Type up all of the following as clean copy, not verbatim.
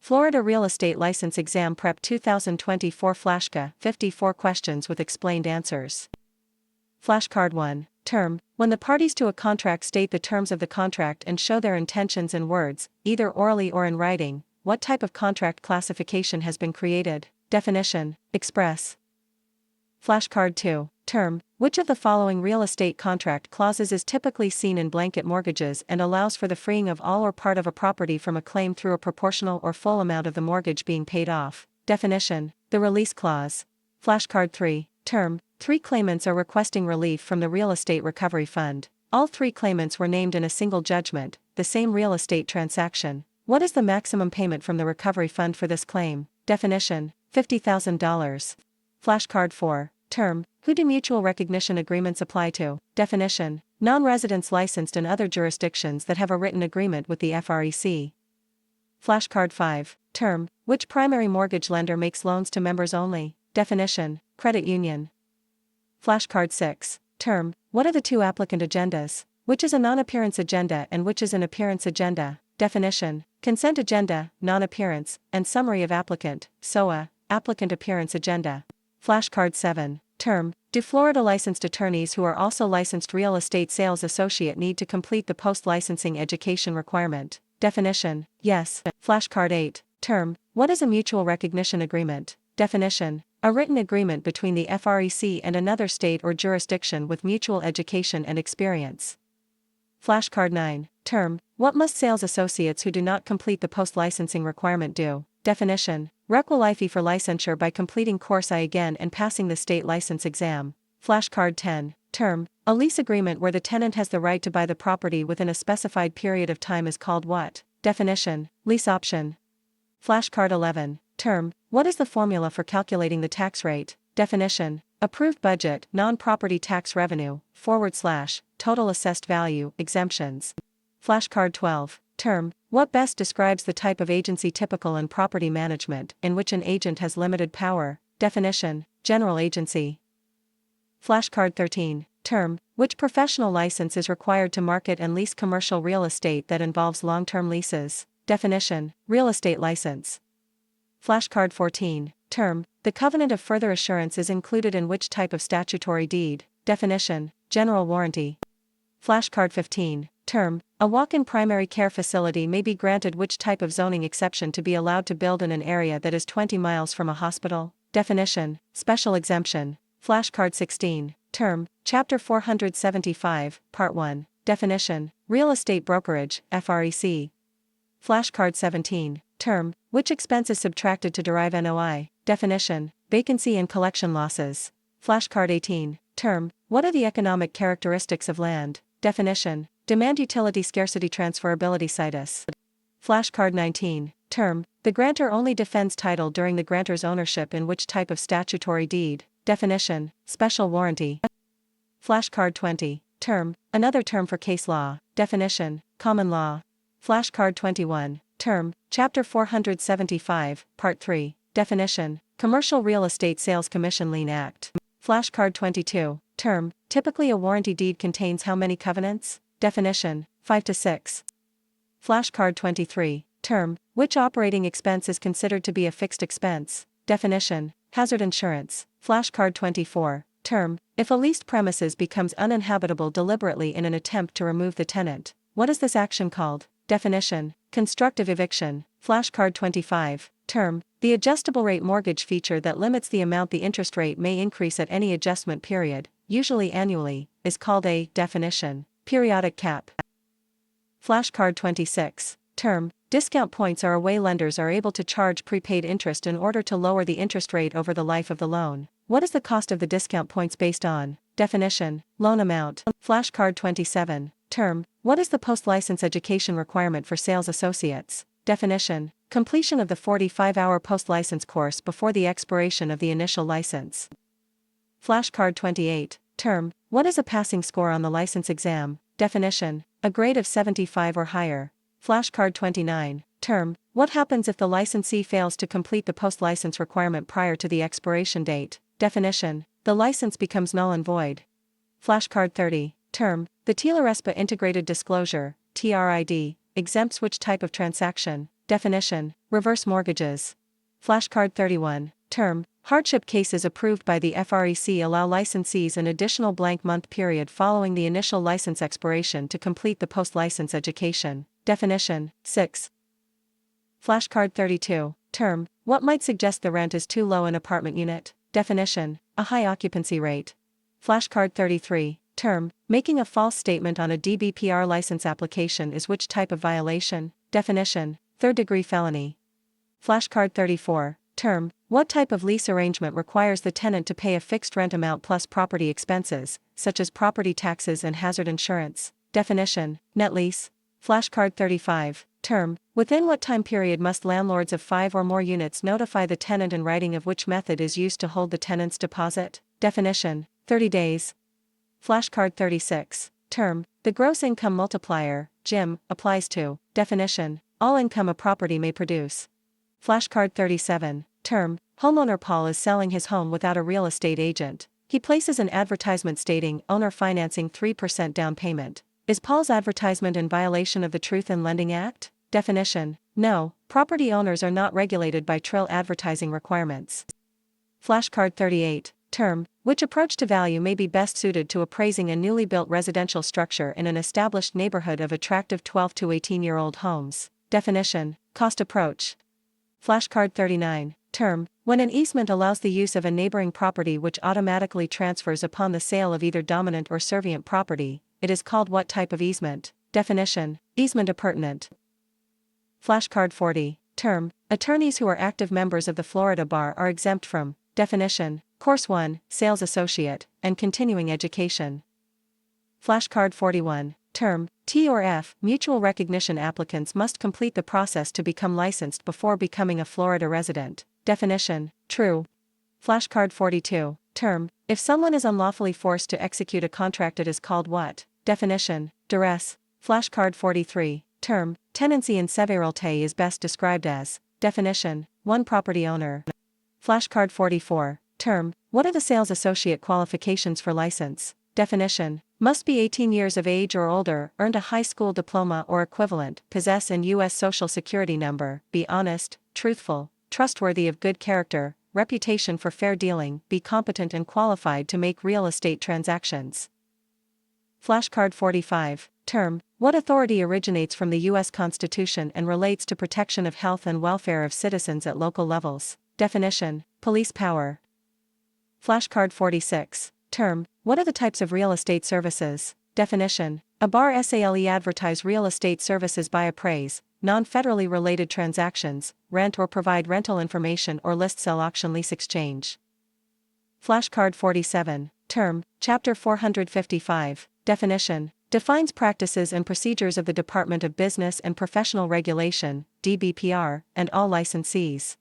Florida Real Estate License Exam Prep 2024 Flashcard 54 questions with explained answers. Flashcard 1. Term. When the parties to a contract state the terms of the contract and show their intentions in words, either orally or in writing, what type of contract classification has been created? Definition. Express. Flashcard 2. Term. Which of the following real estate contract clauses is typically seen in blanket mortgages and allows for the freeing of all or part of a property from a claim through a proportional or full amount of the mortgage being paid off? Definition. The release clause. Flashcard 3. Term. 3 claimants are requesting relief from the Real Estate Recovery Fund. All 3 claimants were named in a single judgment, the same real estate transaction. What is the maximum payment from the Recovery Fund for this claim? Definition. $50,000. Flashcard 4. Term. Who do mutual recognition agreements apply to? Definition. Non-residents licensed in other jurisdictions that have a written agreement with the FREC. Flashcard 5. Term. Which primary mortgage lender makes loans to members only? Definition. Credit union. Flashcard 6. Term. What are the 2 applicant agendas? Which is a non-appearance agenda and which is an appearance agenda? Definition. Consent agenda, non-appearance, and summary of applicant, SOA, applicant appearance agenda. Flashcard 7. Term. Do Florida licensed attorneys who are also licensed real estate sales associate need to complete the post-licensing education requirement? Definition. Yes. Flashcard 8. Term. What is a mutual recognition agreement? Definition. A written agreement between the FREC and another state or jurisdiction with mutual education and experience. Flashcard 9. Term. What must sales associates who do not complete the post-licensing requirement do? Definition. Requalify for licensure by completing course I again and passing the state license exam. Flashcard 10. Term. A lease agreement where the tenant has the right to buy the property within a specified period of time is called what? Definition. Lease option. Flashcard 11. Term. What is the formula for calculating the tax rate? Definition. Approved budget, non-property tax revenue, / total assessed value, exemptions. Flashcard 12. Term. What best describes the type of agency typical in property management in which an agent has limited power? Definition. General agency. Flashcard 13. Term. Which professional license is required to market and lease commercial real estate that involves long-term leases? Definition. Real estate license. Flashcard 14. Term. The covenant of further assurance is included in which type of statutory deed? Definition. General warranty. Flashcard 15. Term. A walk-in primary care facility may be granted which type of zoning exception to be allowed to build in an area that is 20 miles from a hospital? Definition. Special exemption. Flashcard 16. Term. Chapter 475, Part 1. Definition. Real estate brokerage, FREC. Flashcard 17. Term. Which expense is subtracted to derive NOI? Definition. Vacancy and collection losses. Flashcard 18. Term. What are the economic characteristics of land? Definition. Demand, utility, scarcity, transferability, situs. Flashcard 19. Term. The grantor only defends title during the grantor's ownership in which type of statutory deed? Definition. Special warranty. Flashcard 20. Term. Another term for case law. Definition. Common law. Flashcard 21. Term. Chapter 475, Part 3. Definition. Commercial Real Estate Sales Commission Lien Act. Flashcard 22. Term. Typically a warranty deed contains how many covenants? Definition. 5 to 6. Flashcard 23. Term. Which operating expense is considered to be a fixed expense? Definition. Hazard insurance. Flashcard 24. Term. If a leased premises becomes uninhabitable deliberately in an attempt to remove the tenant, what is this action called? Definition. Constructive eviction. Flashcard 25. Term. The adjustable rate mortgage feature that limits the amount the interest rate may increase at any adjustment period, usually annually, is called a definition. Periodic cap. Flashcard 26. Term. Discount points are a way lenders are able to charge prepaid interest in order to lower the interest rate over the life of the loan. What is the cost of the discount points based on? Definition. Loan amount. Flashcard 27. Term. What is the post-license education requirement for sales associates? Definition. Completion of the 45-hour post-license course before the expiration of the initial license. Flashcard 28. Term. What is a passing score on the license exam? Definition. A grade of 75 or higher. Flashcard 29. Term. What happens if the licensee fails to complete the post-license requirement prior to the expiration date? Definition. The license becomes null and void. Flashcard 30. Term. The TILA-RESPA Integrated Disclosure, TRID, exempts which type of transaction? Definition: reverse mortgages. Flashcard 31. Term: hardship cases approved by the FREC allow licensees an additional blank month period following the initial license expiration to complete the post-license education. Definition: 6. Flashcard 32. Term: what might suggest the rent is too low an apartment unit. Definition: a high occupancy rate. Flashcard 33. Term: making a false statement on a DBPR license application is which type of violation. Definition: third-degree felony. Flashcard 34. Term: what type of lease arrangement requires the tenant to pay a fixed rent amount plus property expenses, such as property taxes and hazard insurance. Definition: net lease. Flashcard 35. Term: within what time period must landlords of 5 or more units notify the tenant in writing of which method is used to hold the tenant's deposit. Definition: 30 days. Flashcard 36. Term: the gross income multiplier, GIM, applies to. Definition: all income a property may produce. Flashcard 37. Term: homeowner Paul is selling his home without a real estate agent. He places an advertisement stating owner financing 3% down payment. Is Paul's advertisement in violation of the Truth in Lending Act? Definition: no, property owners are not regulated by Trill advertising requirements. Flashcard 38. Term: which approach to value may be best suited to appraising a newly built residential structure in an established neighborhood of attractive 12 to 18-year-old homes. Definition: cost approach. Flashcard 39. Term: when an easement allows the use of a neighboring property which automatically transfers upon the sale of either dominant or servient property, it is called what type of easement. Definition: easement appurtenant. Flashcard 40. Term: attorneys who are active members of the Florida Bar are exempt from. Definition: Course 1, Sales Associate, and Continuing Education. Flashcard 41. Term: T or F, mutual recognition applicants must complete the process to become licensed before becoming a Florida resident. Definition: true. Flashcard 42. Term: if someone is unlawfully forced to execute a contract it is called what? Definition: duress. Flashcard 43. Term: tenancy in severalty is best described as. Definition: one property owner. Flashcard 44. Term: what are the sales associate qualifications for license? Definition: must be 18 years of age or older, earned a high school diploma or equivalent, possess an U.S. Social Security number, be honest, truthful, trustworthy, of good character, reputation for fair dealing, be competent and qualified to make real estate transactions. Flashcard 45. Term: what authority originates from the U.S. Constitution and relates to protection of health and welfare of citizens at local levels. Definition: police power. Flashcard 46. Term: what are the types of real estate services? Definition: a bar sale advertise real estate services by appraise, non-federally related transactions, rent or provide rental information or list sell auction lease exchange. Flashcard 47. Term: Chapter 455. Definition: defines practices and procedures of the Department of Business and Professional Regulation, DBPR, and all licensees.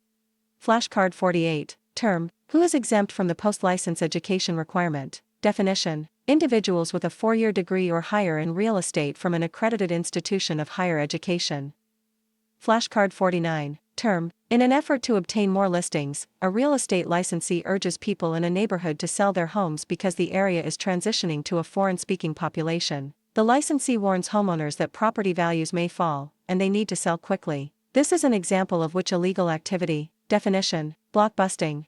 Flashcard 48. Term: who is exempt from the post-license education requirement? Definition: individuals with a 4-year degree or higher in real estate from an accredited institution of higher education. Flashcard 49. Term: in an effort to obtain more listings, a real estate licensee urges people in a neighborhood to sell their homes because the area is transitioning to a foreign-speaking population. The licensee warns homeowners that property values may fall, and they need to sell quickly. This is an example of which illegal activity. Definition: blockbusting.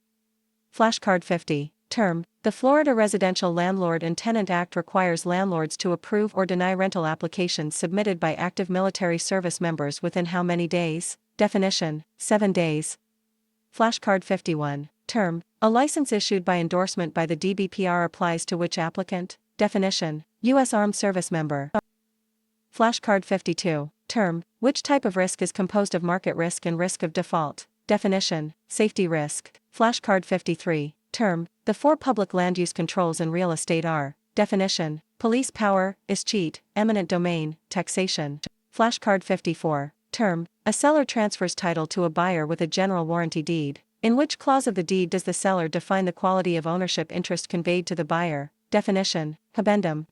Flashcard 50. Term: the Florida Residential Landlord and Tenant Act requires landlords to approve or deny rental applications submitted by active military service members within how many days? Definition: 7 days. Flashcard 51. Term: a license issued by endorsement by the DBPR applies to which applicant? Definition: U.S. Armed Service member. Flashcard 52. Term: which type of risk is composed of market risk and risk of default? Definition: safety risk. Flashcard 53. Term: the 4 public land use controls in real estate are. Definition: police power, escheat, eminent domain, taxation. Flashcard 54. Term: a seller transfers title to a buyer with a general warranty deed. In which clause of the deed does the seller define the quality of ownership interest conveyed to the buyer? Definition: habendum.